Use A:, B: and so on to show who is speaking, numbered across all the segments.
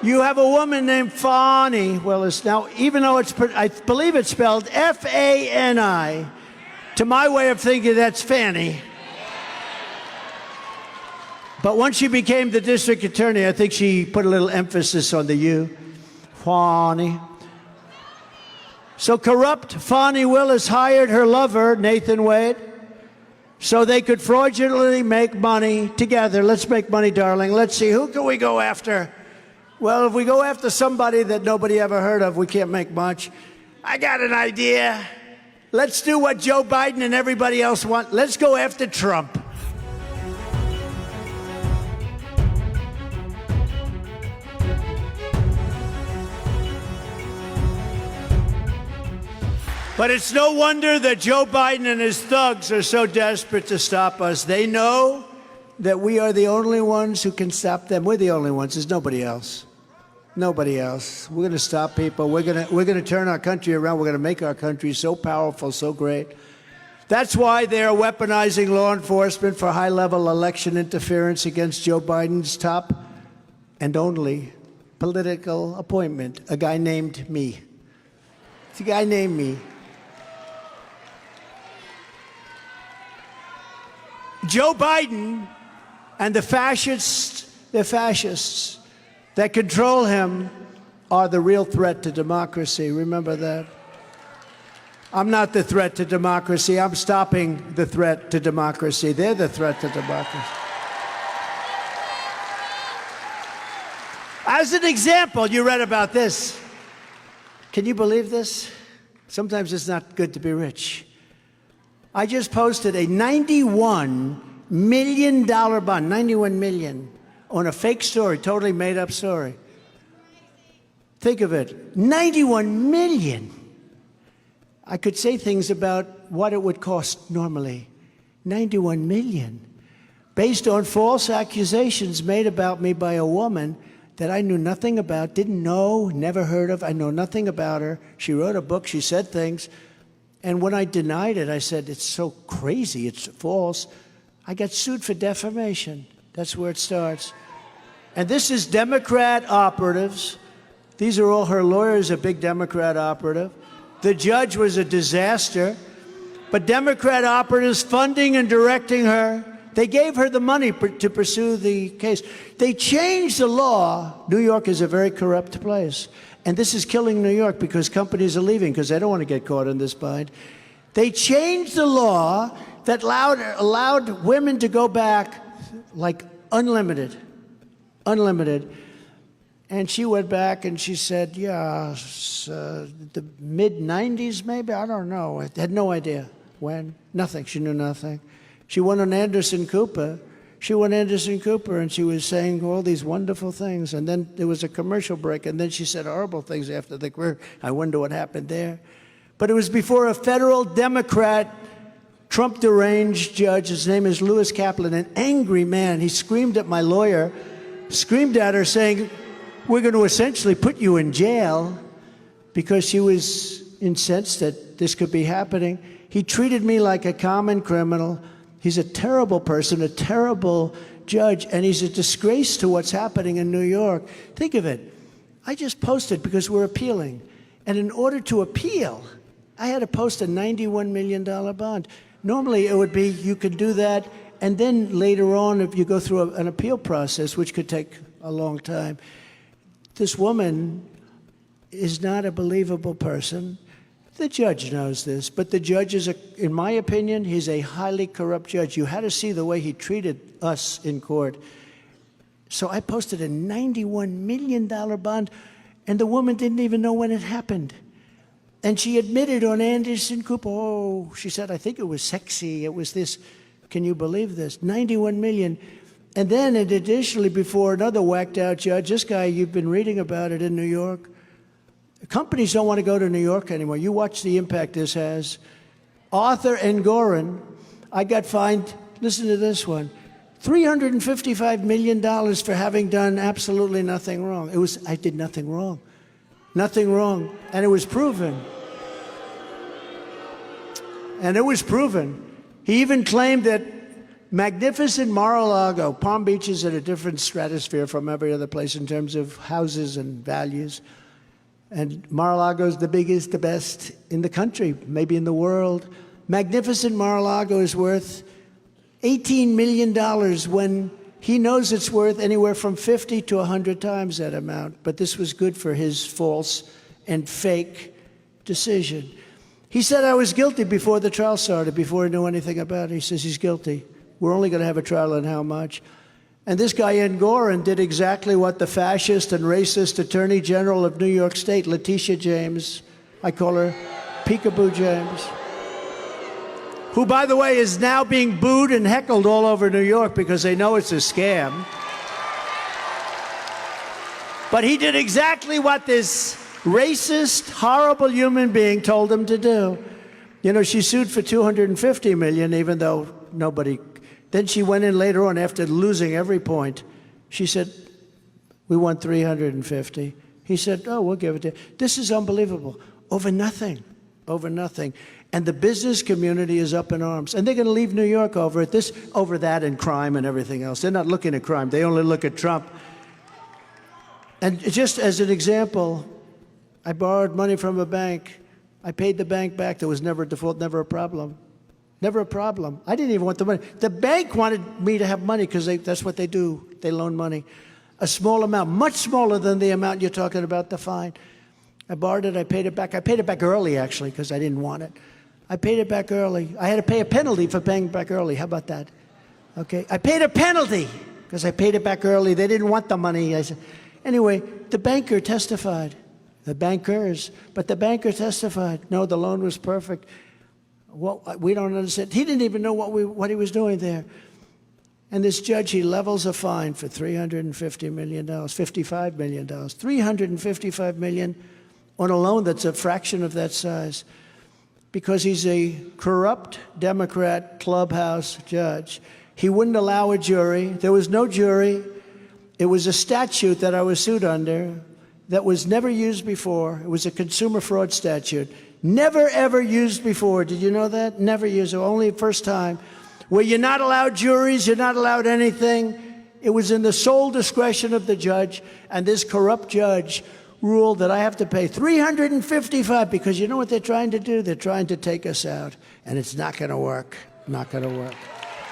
A: You have a woman named Fani Willis. Now, even though I believe it's spelled F-A-N-I, to my way of thinking, that's Fanny. But once she became the district attorney, I think she put a little emphasis on the U. Fani. So corrupt Fani Willis hired her lover, Nathan Wade, so they could fraudulently make money together. Let's make money, darling. Let's see, who can we go after? Well, if we go after somebody that nobody ever heard of, we can't make much. I got an idea. Let's do what Joe Biden and everybody else want. Let's go after Trump. But it's no wonder that Joe Biden and his thugs are so desperate to stop us. They know that we are the only ones who can stop them. We're the only ones. There's nobody else. Nobody else. We're going to stop people. We're going to turn our country around. We're going to make our country so powerful, so great. That's why they are weaponizing law enforcement for high-level election interference against Joe Biden's top and only political appointment, a guy named me. It's a guy named me. Joe Biden and the fascists that control him are the real threat to democracy. Remember that? I'm not the threat to democracy. I'm stopping the threat to democracy. They're the threat to democracy. As an example, you read about this. Can you believe this? Sometimes it's not good to be rich. I just posted a $91 million bond, 91 million, on a fake story, totally made up story. Think of it, 91 million. I could say things about what it would cost normally. 91 million. Based on false accusations made about me by a woman that I knew nothing about, didn't know, never heard of. I know nothing about her. She wrote a book, she said things. And when I denied it, I said, it's so crazy, it's false. I got sued for defamation. That's where it starts. And this is Democrat operatives. These are all her lawyers, a big Democrat operative. The judge was a disaster. But Democrat operatives funding and directing her, they gave her the money to pursue the case. They changed the law. New York is a very corrupt place. And this is killing New York because companies are leaving because they don't want to get caught in this bind. They changed the law that allowed women to go back like unlimited. And she went back and she said, yeah, the mid-90s maybe? I don't know. I had no idea when. Nothing. She knew nothing. She went on Anderson Cooper. She went Anderson Cooper and she was saying all these wonderful things. And then there was a commercial break and then she said horrible things after the career. I wonder what happened there. But it was before a federal Democrat, Trump deranged judge. His name is Lewis Kaplan, an angry man. He screamed at my lawyer, screamed at her saying, we're going to essentially put you in jail, because she was incensed that this could be happening. He treated me like a common criminal. He's a terrible person, a terrible judge, and he's a disgrace to what's happening in New York. Think of it. I just posted because we're appealing. And in order to appeal, I had to post a $91 million bond. Normally, it would be you could do that, and then later on, if you go through an appeal process, which could take a long time. This woman is not a believable person. The judge knows this, but the judge is, in my opinion, he's a highly corrupt judge. You had to see the way he treated us in court. So I posted a $91 million bond, and the woman didn't even know when it happened. And she admitted on Anderson Cooper, oh, she said, I think it was sexy, it was this. Can you believe this? 91 million. And then additionally, before another whacked out judge, this guy, you've been reading about it in New York. Companies don't want to go to New York anymore. You watch the impact this has. Arthur and Gorin, I got fined, listen to this one, $355 million for having done absolutely nothing wrong. I did nothing wrong. Nothing wrong. And it was proven. And it was proven. He even claimed that Magnificent Mar-a-Lago. Palm Beach is in a different stratosphere from every other place in terms of houses and values. And Mar-a-Lago is the biggest, the best in the country, maybe in the world. Magnificent Mar-a-Lago is worth $18 million when he knows it's worth anywhere from 50 to 100 times that amount. But this was good for his false and fake decision. He said I was guilty before the trial started, before he knew anything about it. He says he's guilty. We're only going to have a trial on how much. And this guy, Engoron, did exactly what the fascist and racist Attorney General of New York State, Letitia James, I call her Peekaboo James, who, by the way, is now being booed and heckled all over New York because they know it's a scam. But he did exactly what this racist, horrible human being told him to do. You know, she sued for $250 million, even though nobody. Then she went in later on after losing every point. She said, we want 350. He said, oh, we'll give it to you. This is unbelievable. Over nothing. Over nothing. And the business community is up in arms. And they're going to leave New York over it. Over that and crime and everything else. They're not looking at crime. They only look at Trump. And just as an example, I borrowed money from a bank. I paid the bank back. There was never a default, never a problem. Never a problem. I didn't even want the money. The bank wanted me to have money because that's what they do. They loan money. A small amount, much smaller than the amount you're talking about, the fine. I borrowed it. I paid it back. I paid it back early, actually, because I didn't want it. I paid it back early. I had to pay a penalty for paying back early. How about that? Okay. I paid a penalty because I paid it back early. They didn't want the money. I said, anyway, the banker testified. The bankers. But the banker testified. No, the loan was perfect. Well, we don't understand. He didn't even know what he was doing there. And this judge, he levels a fine for $350 million, $55 million, $355 million on a loan that's a fraction of that size because he's a corrupt Democrat clubhouse judge. He wouldn't allow a jury. There was no jury. It was a statute that I was sued under that was never used before. It was a consumer fraud statute. Never, ever used before. Did you know that? Never used. Only first time. Where you're not allowed juries, you're not allowed anything. It was in the sole discretion of the judge, and this corrupt judge ruled that I have to pay $355 because you know what they're trying to do? They're trying to take us out, and it's not going to work. Not going to work.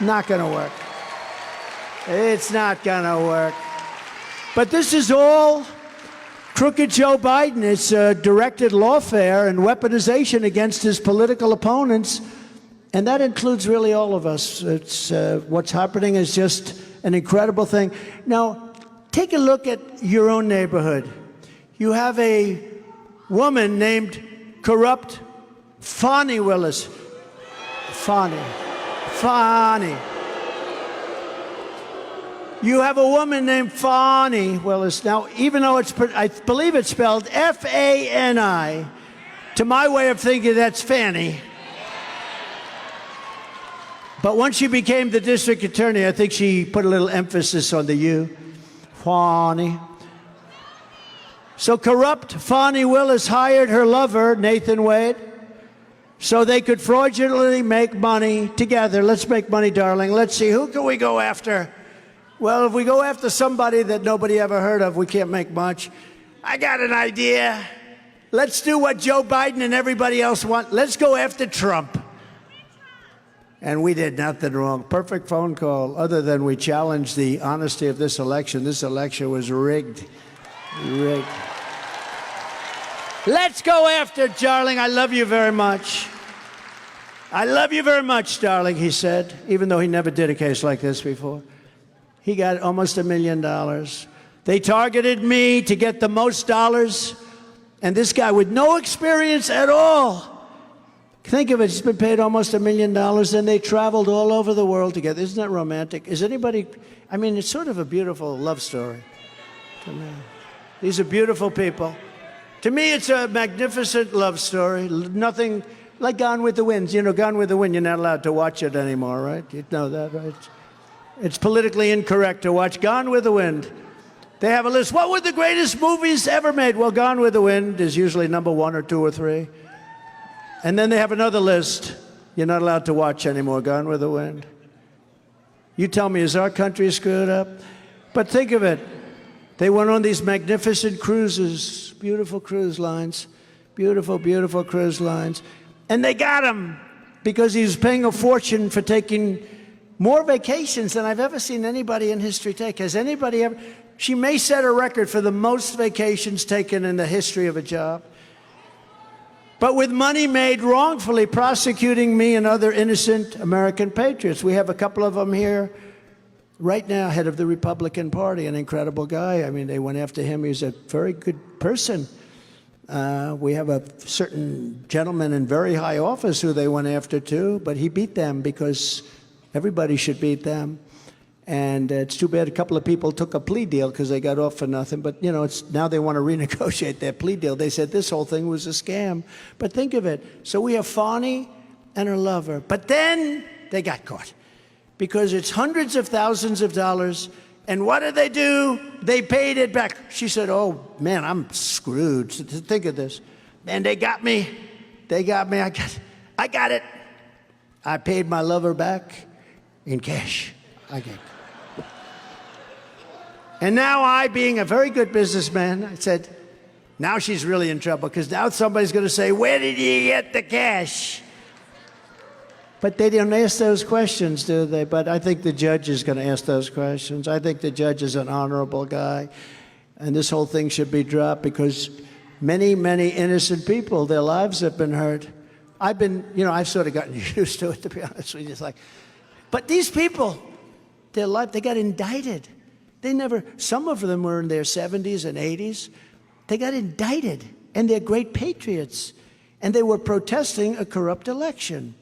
A: Not going to work. It's not going to work. But this is all crooked Joe Biden. It's directed lawfare and weaponization against his political opponents, and that includes really all of us. It's what's happening is just an incredible thing. Now, take a look at your own neighborhood. You have a woman named corrupt Fani Willis. Fani. You have a woman named Fani Willis. Now, even though I believe it's spelled F-A-N-I, to my way of thinking, that's Fanny. But once she became the district attorney, I think she put a little emphasis on the U. Fani. So corrupt Fani Willis hired her lover, Nathan Wade, so they could fraudulently make money together. Let's make money, darling. Let's see, who can we go after? Well, if we go after somebody that nobody ever heard of, we can't make much. I got an idea. Let's do what Joe Biden and everybody else want. Let's go after Trump. And we did nothing wrong. Perfect phone call, other than we challenged the honesty of this election. This election was rigged. Rigged. Let's go after, darling. I love you very much. I love you very much, darling, he said, even though he never did a case like this before. He got almost $1 million. They targeted me to get the most dollars, and this guy with no experience at all. Think of it, he's been paid almost $1 million, and they traveled all over the world together. Isn't that romantic? Is anybody, I mean, it's sort of a beautiful love story. To me. These are beautiful people. To me, it's a magnificent love story. Nothing like Gone with the Wind. You know, Gone with the Wind, you're not allowed to watch it anymore, right? You know that, right? It's politically incorrect to watch Gone with the Wind. They have a list. What were the greatest movies ever made? Well, Gone with the Wind is usually number 1 or 2 or 3. And then they have another list you're not allowed to watch anymore, Gone with the Wind. You tell me, is our country screwed up? But think of it. They went on these magnificent cruises, beautiful cruise lines, beautiful, beautiful cruise lines. And they got him because he was paying a fortune for taking more vacations than I've ever seen anybody in history take. Has anybody ever? She may set a record for the most vacations taken in the history of a job. But with money made wrongfully, prosecuting me and other innocent American patriots. We have a couple of them here right now, head of the Republican Party, an incredible guy. I mean, they went after him. He's a very good person. We have a certain gentleman in very high office who they went after too, but he beat them because everybody should beat them. And it's too bad a couple of people took a plea deal because they got off for nothing. But, you know, now they want to renegotiate their plea deal. They said this whole thing was a scam. But think of it. So we have Fani and her lover. But then they got caught because it's hundreds of thousands of dollars. And what did they do? They paid it back. She said, oh, man, I'm screwed. Think of this. And they got me. They got me. I got it. I paid my lover back in cash. I got it. And now I, being a very good businessman, I said, now she's really in trouble because now somebody's going to say, where did you get the cash? But they don't ask those questions, do they? But I think the judge is going to ask those questions. I think the judge is an honorable guy. And this whole thing should be dropped because many, many innocent people, their lives have been hurt. I've sort of gotten used to it, to be honest with you. It's like, but these people, their life, they got indicted. Some of them were in their 70s and 80s. They got indicted, and they're great patriots. And they were protesting a corrupt election.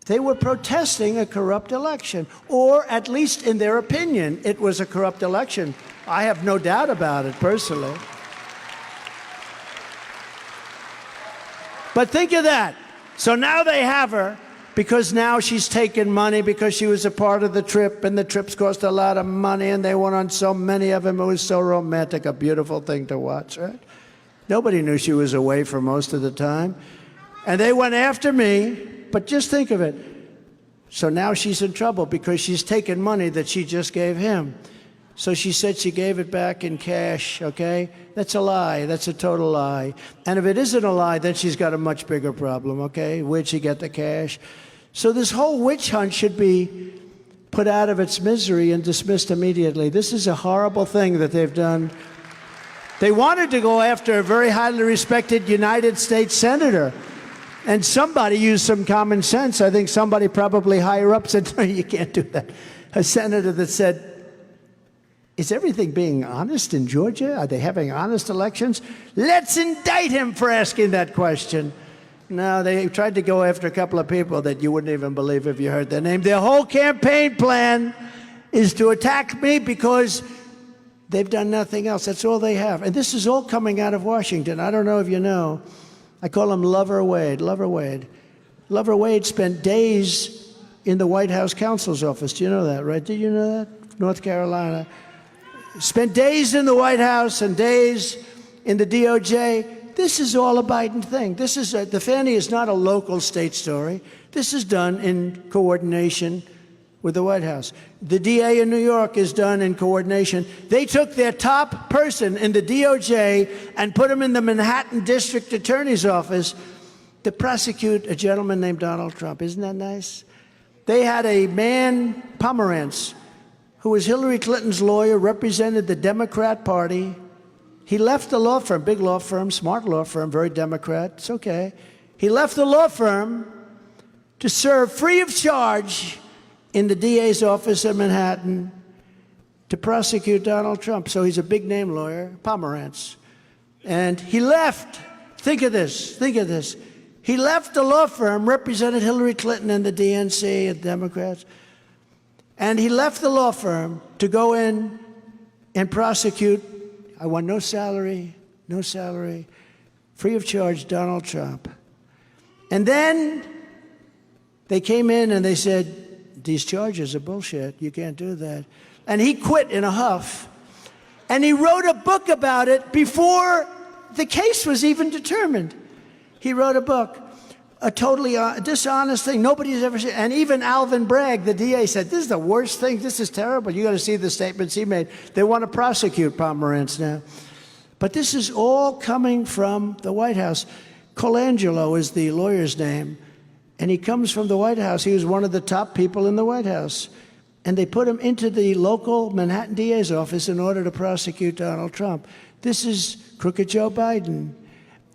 A: They were protesting a corrupt election, or at least in their opinion, it was a corrupt election. I have no doubt about it, personally. But think of that. So now they have her, because now she's taken money because she was a part of the trip, and the trips cost a lot of money, and they went on so many of them. It was so romantic, a beautiful thing to watch, right? Nobody knew she was away for most of the time. And they went after me, but just think of it. So now she's in trouble because she's taken money that she just gave him. So she said she gave it back in cash, okay? That's a lie. That's a total lie. And if it isn't a lie, then she's got a much bigger problem, okay? Where'd she get the cash? So this whole witch hunt should be put out of its misery and dismissed immediately. This is a horrible thing that they've done. They wanted to go after a very highly respected United States senator. And somebody used some common sense. I think somebody probably higher up said, no, you can't do that. A senator that said, is everything being honest in Georgia? Are they having honest elections? Let's indict him for asking that question. No, they tried to go after a couple of people that you wouldn't even believe if you heard their name. Their whole campaign plan is to attack me because they've done nothing else. That's all they have. And this is all coming out of Washington. I don't know if you know. I call him Lover Wade. Lover Wade. Lover Wade spent days in the White House counsel's office. Do you know that, right? Did you know that? North Carolina. Spent days in the White House and days in the DOJ. This is all a Biden thing. This is the Fani is not a local state story. This is done in coordination with the White House. The DA in New York is done in coordination. They took their top person in the DOJ and put him in the Manhattan District Attorney's Office to prosecute a gentleman named Donald Trump. Isn't that nice? They had a man, Pomerantz, who was Hillary Clinton's lawyer, represented the Democrat Party. He left the law firm, big law firm, smart law firm, very Democrat. It's okay. He left the law firm to serve free of charge in the DA's office in Manhattan to prosecute Donald Trump. So he's a big-name lawyer, Pomerantz. And he left. Think of this. Think of this. He left the law firm, represented Hillary Clinton and the DNC and Democrats. And he left the law firm to go in and prosecute, I want no salary, free of charge Donald Trump. And then they came in and they said, these charges are bullshit. You can't do that. And he quit in a huff. And he wrote a book about it before the case was even determined. He wrote a book. a totally dishonest thing. Nobody's ever seen. And even Alvin Bragg, the DA, said, this is the worst thing. This is terrible. You got to see the statements he made. They want to prosecute Pomerantz now. But this is all coming from the White House. Colangelo is the lawyer's name, and he comes from the White House. He was one of the top people in the White House. And they put him into the local Manhattan DA's office in order to prosecute Donald Trump. This is crooked Joe Biden.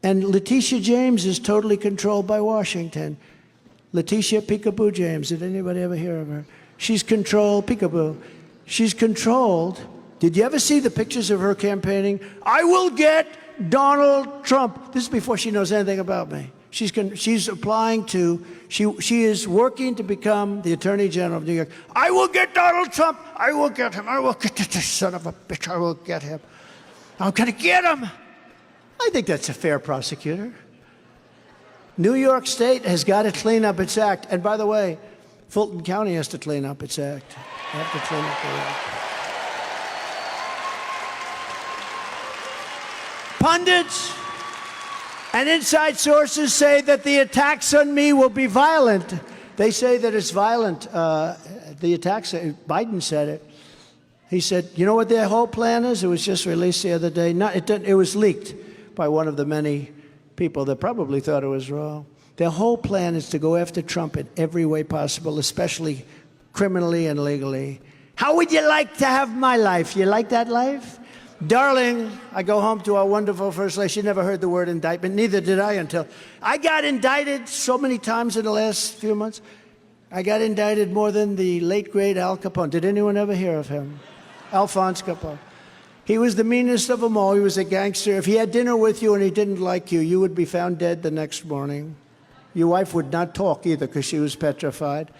A: And Letitia James is totally controlled by Washington. Letitia Peekaboo James. Did anybody ever hear of her? She's controlled, Peekaboo. She's controlled. Did you ever see the pictures of her campaigning? I will get Donald Trump. This is before she knows anything about me. She's applying to, she is working to become the Attorney General of New York. I will get Donald Trump. I will get him. I will get this son of a bitch. I will get him. I'm going to get him. I think that's a fair prosecutor. New York State has got to clean up its act. And by the way, Fulton County has to clean up its act. They have to clean up their act. Pundits and inside sources say that the attacks on me will be violent. They say that it's violent. The attacks, Biden said it. He said, you know what their whole plan is? It was just released the other day. It was leaked by one of the many people that probably thought it was wrong. Their whole plan is to go after Trump in every way possible, especially criminally and legally. How would you like to have my life? You like that life? Darling, I go home to our wonderful First Lady. She never heard the word indictment. Neither did I until I got indicted so many times in the last few months. I got indicted more than the late, great Al Capone. Did anyone ever hear of him? Alphonse Capone. He was the meanest of them all. He was a gangster. If he had dinner with you and he didn't like you, you would be found dead the next morning. Your wife would not talk either because she was petrified.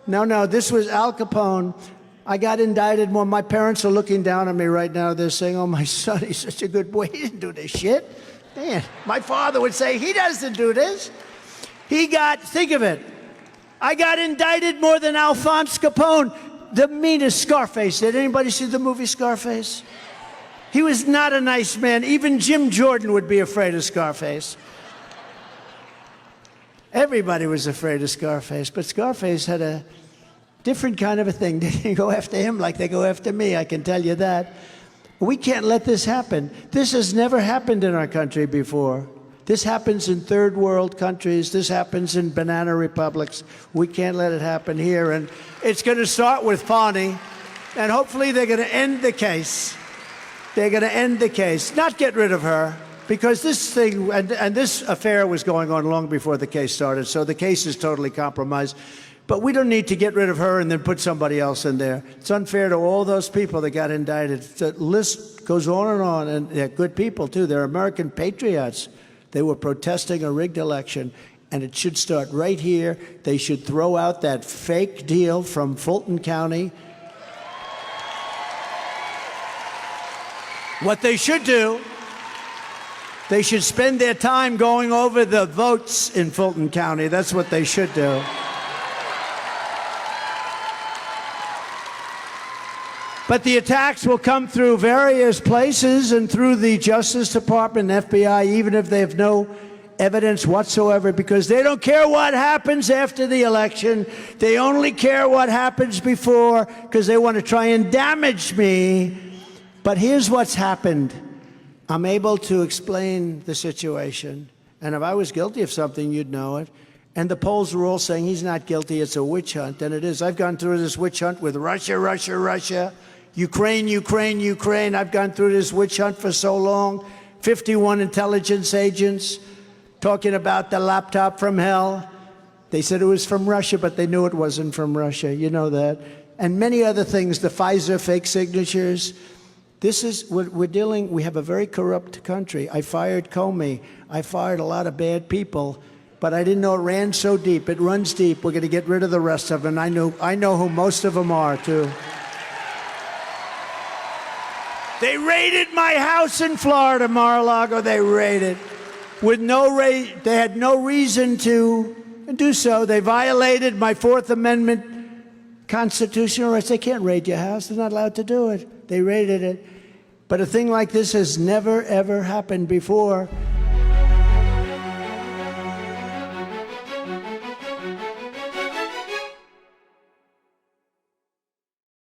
A: No, this was Al Capone. I got indicted more. My parents are looking down at me right now. They're saying, oh, my son, he's such a good boy. He didn't do this shit. Man, my father would say, he doesn't do this. Think of it. I got indicted more than Alphonse Capone, the meanest Scarface. Did anybody see the movie Scarface? He was not a nice man. Even Jim Jordan would be afraid of Scarface. Everybody was afraid of Scarface, but Scarface had a different kind of a thing. They didn't go after him like they go after me, I can tell you that. We can't let this happen. This has never happened in our country before. This happens in third world countries. This happens in banana republics. We can't let it happen here. And it's going to start with Fani, and hopefully they're going to end the case. They're going to end the case, not get rid of her, because this thing, and this affair was going on long before the case started, so the case is totally compromised. But we don't need to get rid of her and then put somebody else in there. It's unfair to all those people that got indicted. The list goes on, and they're good people, too. They're American patriots. They were protesting a rigged election, and it should start right here. They should throw out that fake deal from Fulton County. What they should do, they should spend their time going over the votes in Fulton County. That's what they should do. But the attacks will come through various places and through the Justice Department, FBI, even if they have no evidence whatsoever, because they don't care what happens after the election. They only care what happens before, because they want to try and damage me. But here's what's happened. I'm able to explain the situation. And if I was guilty of something, you'd know it. And the polls are all saying he's not guilty. It's a witch hunt. And it is. I've gone through this witch hunt with Russia, Russia, Russia, Ukraine, Ukraine, Ukraine. I've gone through this witch hunt for so long. 51 intelligence agents talking about the laptop from hell. They said it was from Russia, but they knew it wasn't from Russia. You know that. And many other things, the Pfizer fake signatures. This is what we're dealing. We have a very corrupt country. I fired Comey. I fired a lot of bad people, but I didn't know it ran so deep. It runs deep. We're going to get rid of the rest of them. I know who most of them are, too. They raided my house in Florida, Mar-a-Lago. They raided with they had no reason to do so. They violated my Fourth Amendment constitutional rights. They can't raid your house. They're not allowed to do it. They raided it. But a thing like this has never, ever happened before.